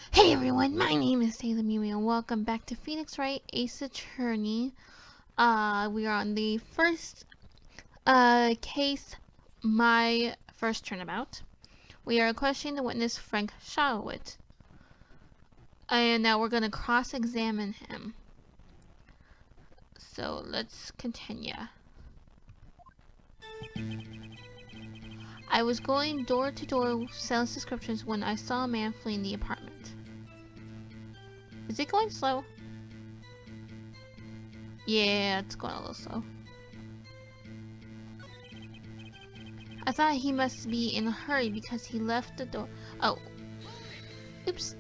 Hey everyone, my name is Taylor Mimi and welcome back to Phoenix Wright Ace Attorney. We are on the first case, my first turnabout. We are questioning the witness Frank Shawwood. And now we're going to cross-examine him. So let's continue. I was going door to door selling subscriptions when I saw a man fleeing the apartment. Is it going slow? Yeah, it's going a little slow. I thought he must be in a hurry because he left the door. Oh. Oops.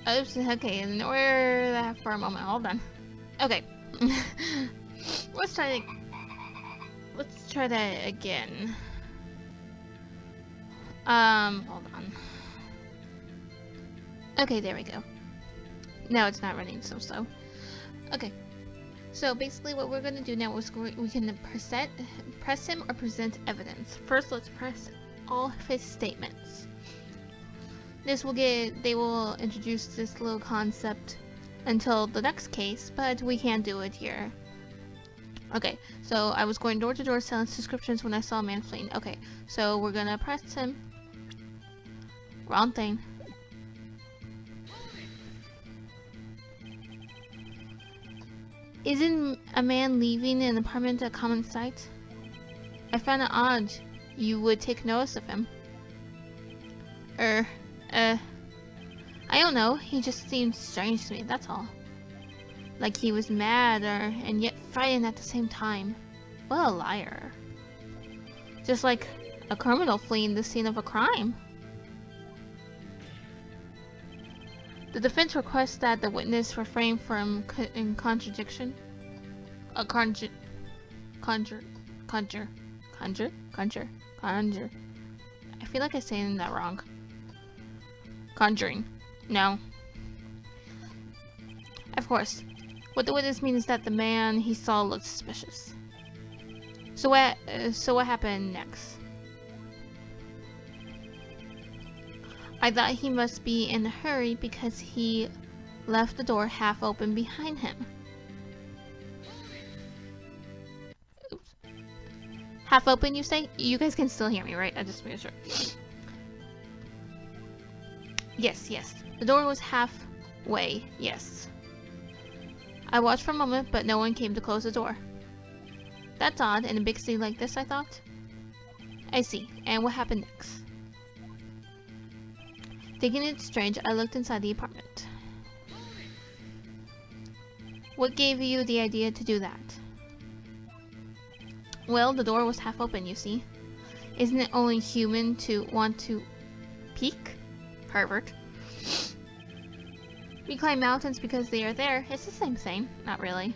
Oops, okay, ignore that for a moment. Hold on. Okay. Let's try that again. Hold on. Okay, there we go. Now it's not running so slow. Okay. So basically what we're going to do now is we can press him or present evidence. First, let's press all of his statements. They will introduce this little concept until the next case, but we can't do it here. Okay, so I was going door to door selling subscriptions when I saw a man fleeing. Okay, so we're gonna press him. Wrong thing. Isn't a man leaving an apartment a common sight? I found it odd you would take notice of him. I don't know, he just seemed strange to me, that's all. Like he was mad and yet frightened at the same time. What a liar. Just like a criminal fleeing the scene of a crime. The defense requests that the witness refrain from contradiction. Conjure. I feel like I'm saying that wrong. Conjuring. No. Of course. What the witness means is that the man he saw looked suspicious. So what happened next? I thought he must be in a hurry because he left the door half open behind him. Oops. Half open, you say? You guys can still hear me, right? I just made sure. Yes. The door was halfway, yes. I watched for a moment, but no one came to close the door. That's odd in a big city like this, I thought. I see. And what happened next? Thinking it strange, I looked inside the apartment. What gave you the idea to do that? Well, the door was half open, you see. Isn't it only human to want to peek? Pervert. We climb mountains because they are there. It's the same thing. Not really.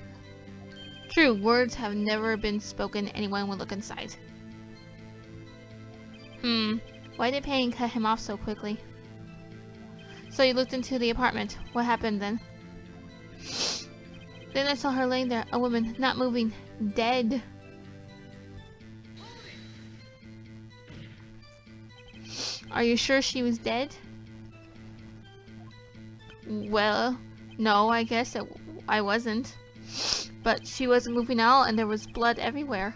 True, words have never been spoken. Anyone would look inside. Why did Payne cut him off so quickly? So you looked into the apartment. What happened then? Then I saw her laying there, a woman, not moving, dead. Are you sure she was dead? Well, no, I guess I wasn't. But she wasn't moving at all and there was blood everywhere.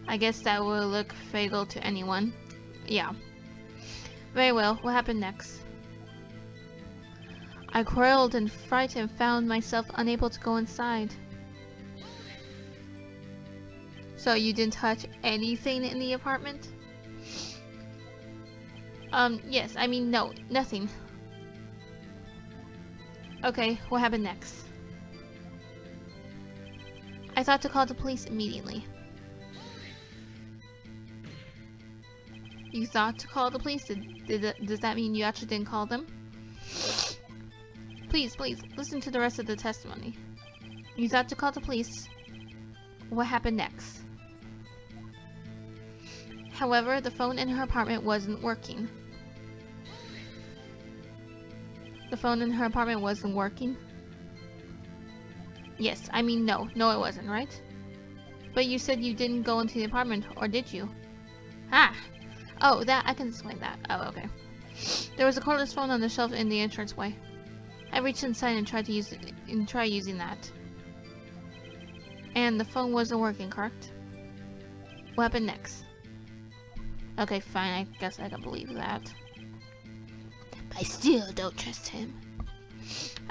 I guess that will look fatal to anyone. Yeah. Very well, what happened next? I quarreled and frightened, found myself unable to go inside. So you didn't touch anything in the apartment? Yes, I mean, no, nothing. Okay, what happened next? I thought to call the police immediately. You thought to call the police? Does that mean you actually didn't call them? Please, listen to the rest of the testimony. You thought to call the police. What happened next? However, the phone in her apartment wasn't working. The phone in her apartment wasn't working? Yes, I mean no. No, it wasn't, right? But you said you didn't go into the apartment, or did you? Ah! Oh, that, I can explain that. Oh, okay. There was a cordless phone on the shelf in the entranceway. I reached inside and tried to use it, and try using that. And the phone wasn't working, correct? What happened next? Okay, fine, I guess I can believe that. But I still don't trust him.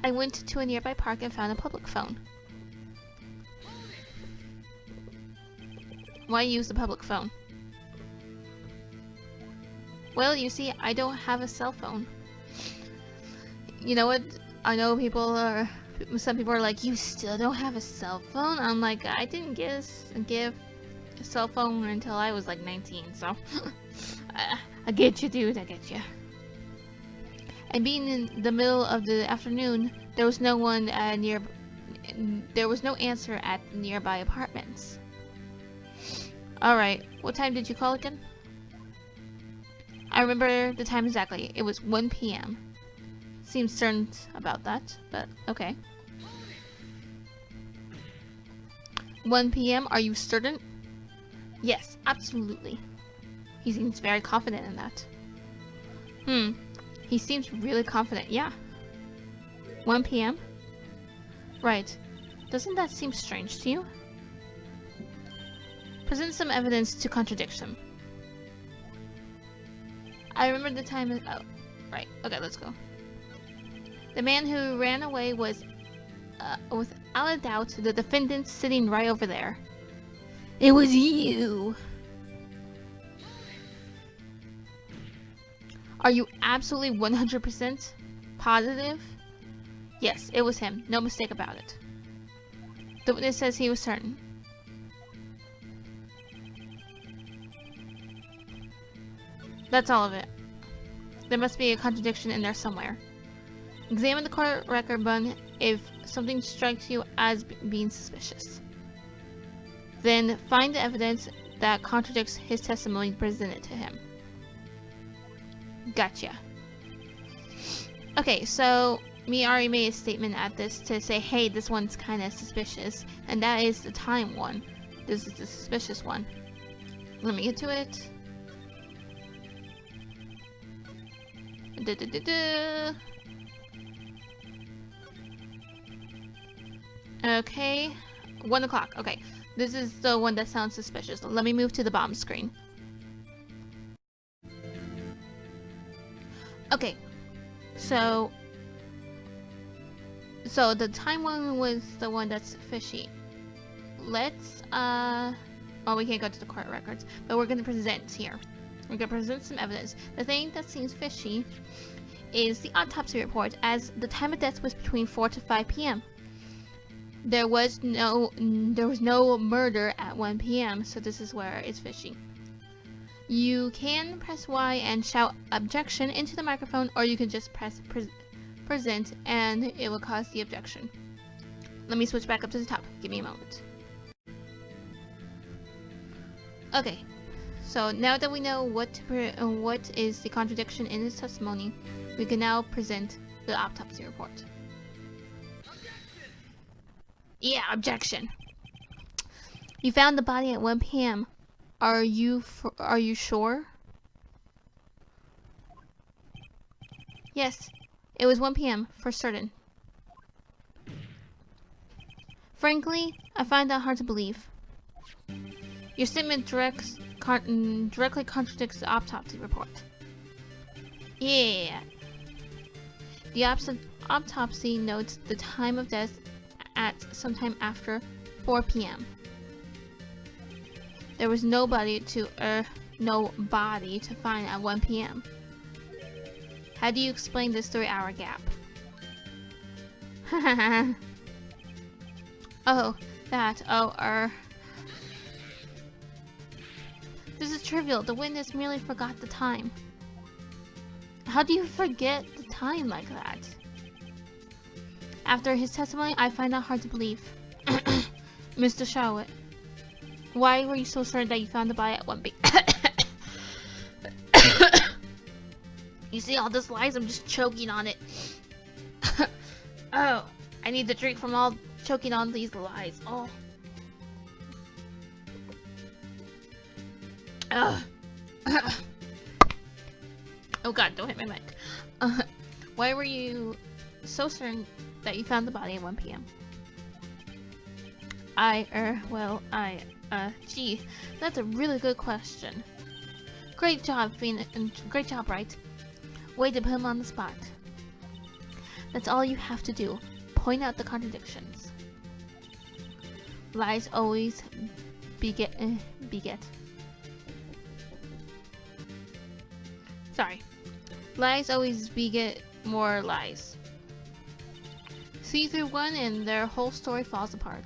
I went to a nearby park and found a public phone. Why use the public phone? Well, you see, I don't have a cell phone. You know what? I know some people are like, you still don't have a cell phone? I'm like, I didn't give a cell phone until I was like 19, so I get you, dude, I get you. And being in the middle of the afternoon, there was no answer at the nearby apartments. Alright, what time did you call again? I remember the time exactly. It was 1 p.m. Seems certain about that, but okay. 1 p.m. Are you certain? Yes, absolutely. He seems very confident in that. He seems really confident, yeah. 1 p.m.? Right. Doesn't that seem strange to you? Present some evidence to contradict him. I remember the time. Oh, right. Okay, let's go. The man who ran away was, without a doubt, the defendant sitting right over there. It was you! Are you absolutely 100% positive? Yes, it was him. No mistake about it. The witness says he was certain. That's all of it. There must be a contradiction in there somewhere. Examine the court record book if something strikes you as being suspicious. Then find the evidence that contradicts his testimony presented to him. Gotcha. Okay, so me already made a statement at this to say, hey, this one's kind of suspicious, and that is the time one. This is the suspicious one. Let me get to it. Okay, 1 o'clock. Okay, this is the one that sounds suspicious. Let me move to the bottom screen. Okay, so the time one was the one that's fishy. Let's well, we can't go to the court records, but we're gonna present here. We're gonna present some evidence. The thing that seems fishy is the autopsy report, as the time of death was between 4 to 5 p.m. There was no murder at 1 p.m., so this is where it's fishy. You can press Y and shout objection into the microphone, or you can just press present and it will cause the objection. Let me switch back up to the top. Give me a moment. Okay, so now that we know what is the contradiction in his testimony, we can now present the autopsy report. Yeah, objection. You found the body at 1 p.m. Are you sure? Yes, it was 1 p.m. for certain. Frankly, I find that hard to believe. Your statement directly contradicts the autopsy report. Yeah. The autopsy notes the time of death at sometime after 4 p.m. There was no body to find at 1 p.m. How do you explain this 3-hour gap? Oh, that. This is trivial. The witness merely forgot the time. How do you forget the time like that? After his testimony, I find that hard to believe. Mr. Charlotte, why were you so certain that you found the body at 1 p.m.? You see all this lies? I'm just choking on it. Oh, I need the drink from all choking on these lies. Oh. Ugh. Oh god, don't hit my mic. Why were you so certain that you found the body at 1 p.m.? Gee, that's a really good question. Great job, great job, Wright. Way to put him on the spot. That's all you have to do. Point out the contradictions. Lies always beget. Sorry. Lies always beget more lies. See through one and their whole story falls apart.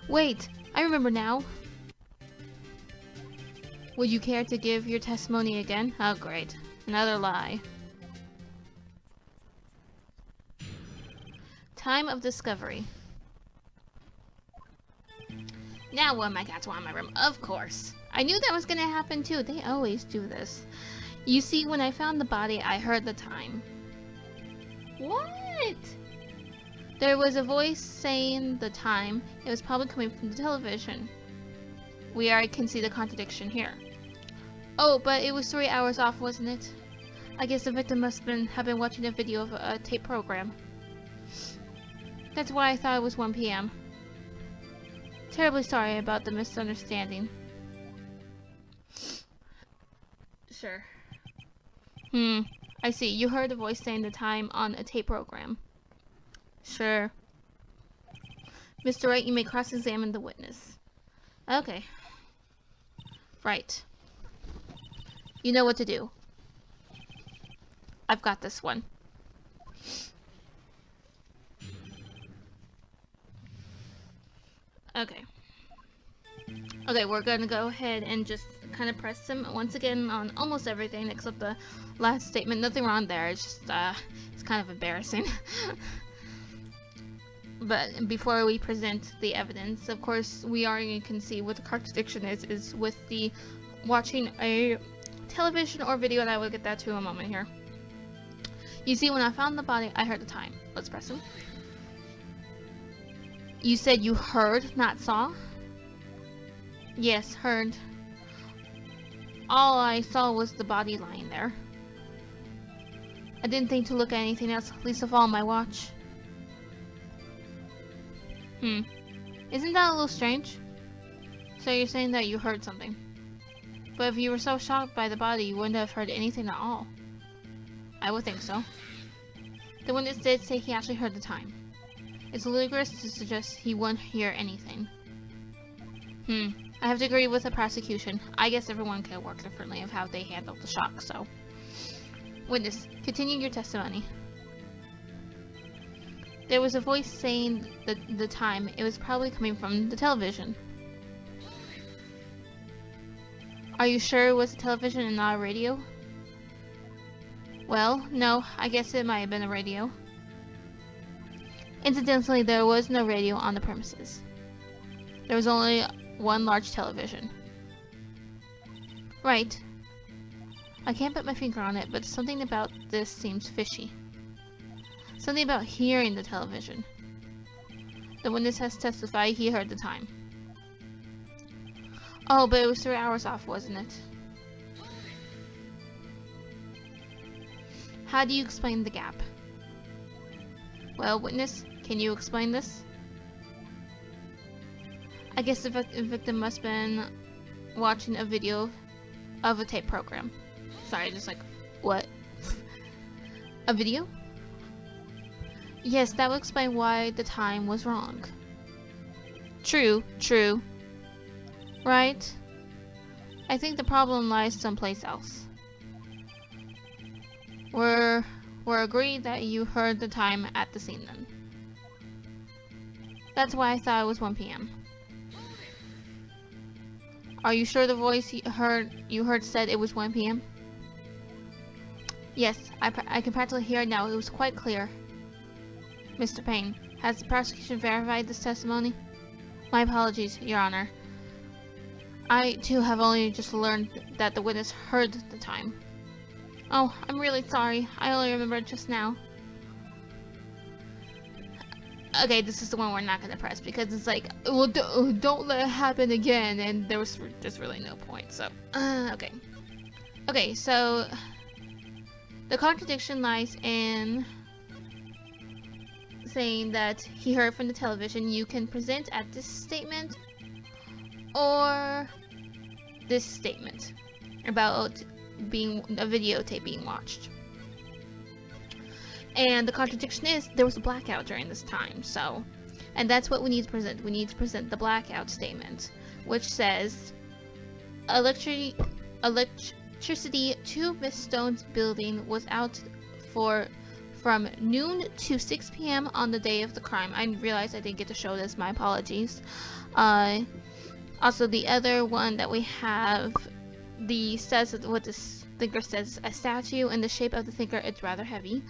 Wait, I remember now. Would you care to give your testimony again? Oh great, another lie. Time of discovery. Now one of my cats want in my room, of course. I knew that was gonna happen too, they always do this. You see, when I found the body, I heard the time. What? There was a voice saying the time. It was probably coming from the television. We already can see the contradiction here. Oh, but it was 3 hours off, wasn't it? I guess the victim must have been watching a video of a tape program. That's why I thought it was 1 p.m. Terribly sorry about the misunderstanding. Sure. I see. You heard a voice saying the time on a tape program. Sure. Mr. Wright, you may cross-examine the witness. Okay. Right. You know what to do. I've got this one. Okay. Okay, we're gonna go ahead and just kind of press him once again on almost everything except the last statement. Nothing wrong there. It's just, it's kind of embarrassing. But before we present the evidence, of course, we already can see what the contradiction is with the watching a television or video, and I will get that to in a moment here. You see, when I found the body, I heard the time. Let's press him. You said you heard, not saw? Yes, heard. All I saw was the body lying there. I didn't think to look at anything else, least of all my watch. Isn't that a little strange? So you're saying that you heard something. But if you were so shocked by the body, you wouldn't have heard anything at all. I would think so. The witness did say he actually heard the time. It's ludicrous to suggest he wouldn't hear anything. I have to agree with the prosecution. I guess everyone can work differently of how they handle the shock, so. Witness, continue your testimony. There was a voice saying the time. It was probably coming from the television. Are you sure it was a television and not a radio? Well, no, I guess it might have been a radio. Incidentally, there was no radio on the premises. There was only one large television. Right. I can't put my finger on it, but something about this seems fishy. Something about hearing the television. The witness has testified he heard the time. Oh, but it was 3 hours off, wasn't it? How do you explain the gap? Well, witness, can you explain this? I guess the victim must have been watching a video of a tape program. Sorry, just like, what? A video? Yes, that would explain why the time was wrong. True, true. Right? I think the problem lies someplace else. We're agreed that you heard the time at the scene then. That's why I thought it was 1 p.m. Are you sure the voice you heard said it was 1 p.m.? Yes, I can practically hear it now. It was quite clear. Mr. Payne, has the prosecution verified this testimony? My apologies, Your Honor. I, too, have only just learned that the witness heard the time. Oh, I'm really sorry. I only remembered just now. Okay, this is the one we're not gonna press because it's like, well, don't let it happen again, and there was just really no point. So, okay. Okay, so the contradiction lies in saying that he heard from the television. You can present at this statement or this statement about being a videotape being watched. And the contradiction is there was a blackout during this time, so, and that's what we need to present. We need to present the blackout statement, which says electricity to Miss Stone's building was out from noon to 6 p.m. on the day of the crime. I realized I didn't get to show this, my apologies. Also, the other one that we have, says what this thinker says, a statue in the shape of the thinker. It's rather heavy.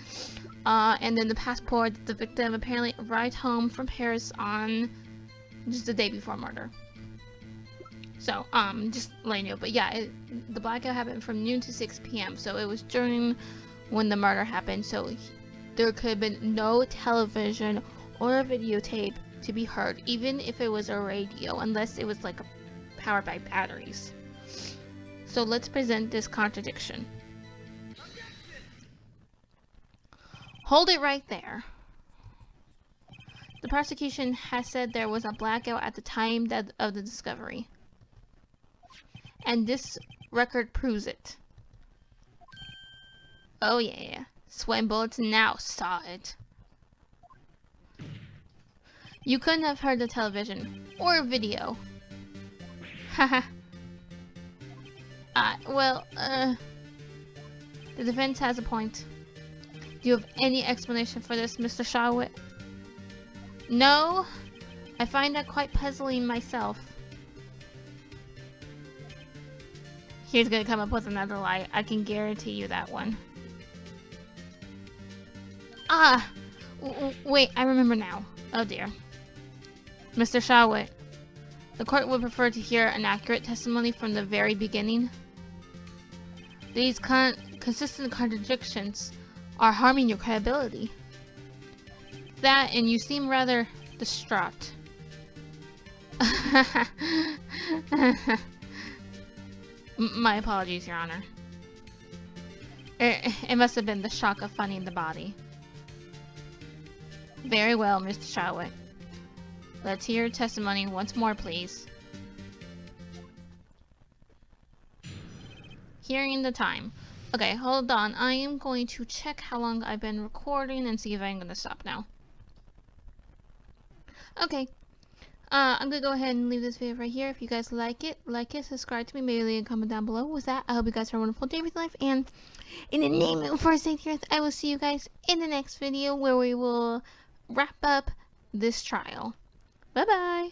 And then the passport, the victim apparently arrived home from Paris on just the day before murder. So, just letting you know. But yeah, the blackout happened from noon to 6 p.m. So it was during when the murder happened. So there could have been no television or a videotape to be heard, even if it was a radio, unless it was like powered by batteries. So let's present this contradiction. Hold it right there. The prosecution has said there was a blackout at the time of the discovery. And this record proves it. Oh yeah. Sweating bullets now saw it. You couldn't have heard the television or video. Haha. The defense has a point. Do you have any explanation for this, Mr. Shawit? No, I find that quite puzzling myself. He's gonna come up with another lie. I can guarantee you that one. Wait, I remember now. Oh dear. Mr. Shawit, the court would prefer to hear an accurate testimony from the very beginning. These consistent contradictions are harming your credibility. That, and you seem rather distraught. My apologies, Your Honor. It must have been the shock of finding the body. Very well, Mr. Shawit. Let's hear your testimony once more, please. Hearing the time. Okay, hold on. I am going to check how long I've been recording and see if I'm going to stop now. Okay. I'm going to go ahead and leave this video right here. If you guys like it, subscribe to me, maybe leave a comment down below. With that, I hope you guys have a wonderful day with life. And in the name of First Aid Earth, I will see you guys in the next video where we will wrap up this trial. Bye-bye.